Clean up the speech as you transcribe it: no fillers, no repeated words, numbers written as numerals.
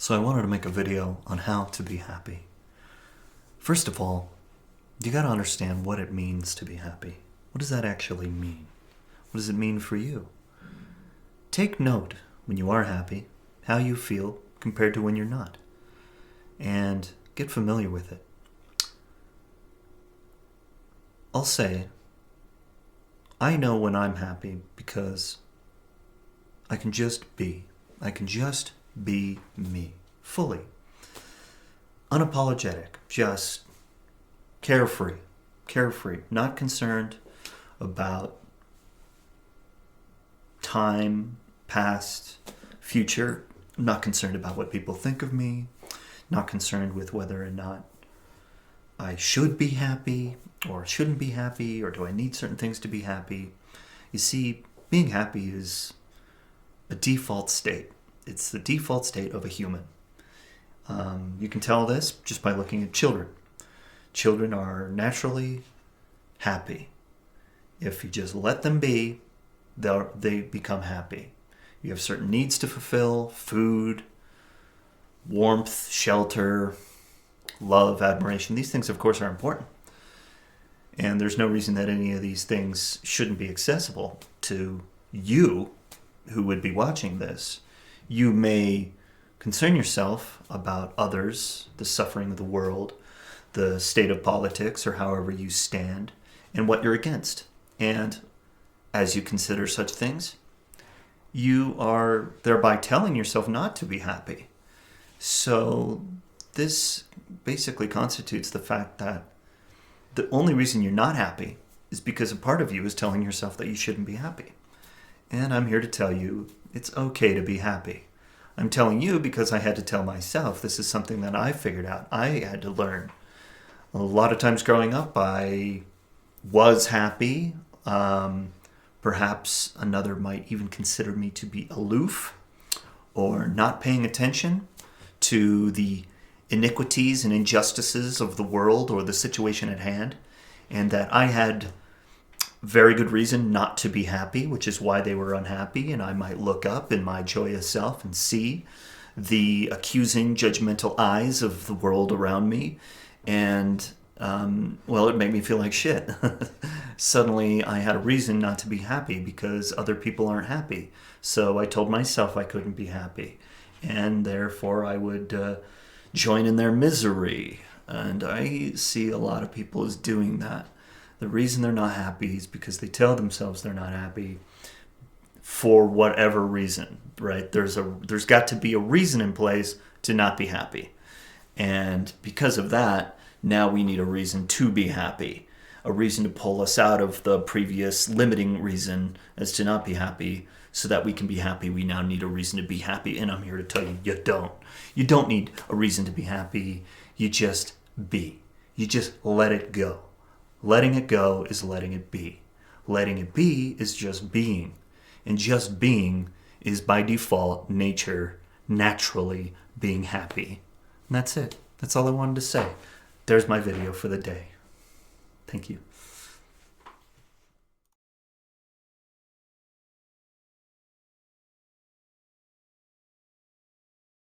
So I wanted to make a video on how to be happy. First of all, you gotta understand what it means to be happy. What does that actually mean? What does it mean for you? Take note when you are happy, how you feel compared to when you're not. And get familiar with it. I'll say, I know when I'm happy because I can just be. I can just be me, fully. Unapologetic, just carefree, not concerned about time, past, future. I'm not concerned about what people think of me, not concerned with whether or not I should be happy or shouldn't be happy, or do I need certain things to be happy. You see, being happy is a default state. It's the default state of a human. You can tell this just by looking at children. Children are naturally happy. If you just let them be, they become happy. You have certain needs to fulfill: food, warmth, shelter, love, admiration. These things, of course, are important. And there's no reason that any of these things shouldn't be accessible to you who would be watching this. You may concern yourself about others, the suffering of the world, the state of politics, or however you stand, and what you're against. And as you consider such things, you are thereby telling yourself not to be happy. So this basically constitutes the fact that the only reason you're not happy is because a part of you is telling yourself that you shouldn't be happy. And I'm here to tell you it's okay to be happy. I'm telling you because I had to tell myself. This is something that I figured out. I had to learn. A lot of times growing up, I was happy. Perhaps another might even consider me to be aloof or not paying attention to the iniquities and injustices of the world or the situation at hand, and that I had very good reason not to be happy, which is why they were unhappy. And I might look up in my joyous self and see the accusing, judgmental eyes of the world around me, and it made me feel like shit. Suddenly I had a reason not to be happy because other people aren't happy. So I told myself I couldn't be happy, and therefore I would join in their misery. And I see a lot of people as doing that. The reason they're not happy is because they tell themselves they're not happy for whatever reason, right? There's got to be a reason in place to not be happy. And because of that, now we need a reason to be happy, a reason to pull us out of the previous limiting reason as to not be happy, so that we can be happy. We now need a reason to be happy. And I'm here to tell you, you don't. You don't need a reason to be happy. You just be. You just let it go. Letting it go is letting it be. Letting it be is just being. And just being is by default nature, naturally being happy. And that's it. That's all I wanted to say. There's my video for the day. Thank you.